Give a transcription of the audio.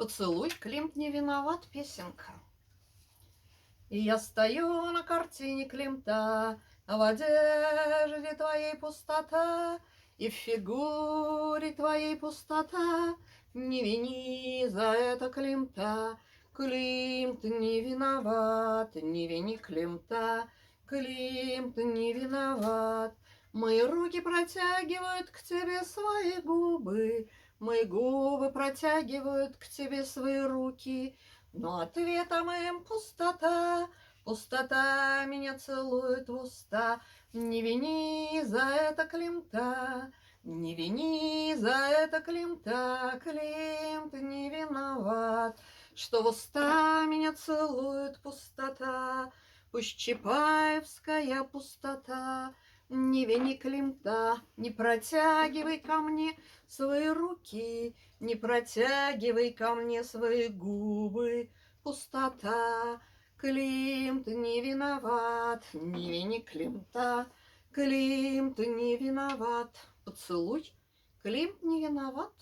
Поцелуй, Климт не виноват, песенка. И я стою на картине Климта, в одежде твоей пустота, и в фигуре твоей пустота. Не вини за это Климта, Климт не виноват, не вини Климта, Климт не виноват. Мои руки протягивают к тебе свои губы, мои губы протягивают к тебе свои руки, но ответом им пустота. Пустота меня целует в уста. Не вини за это Климта, не вини за это Климта, Климт не виноват, что в уста меня целует пустота. Пусть Чапаевская пустота. Не вини Климта, не протягивай ко мне свои руки, не протягивай ко мне свои губы. Пустота. Климт не виноват, не вини Климта, Климт не виноват. Поцелуй, Климт не виноват.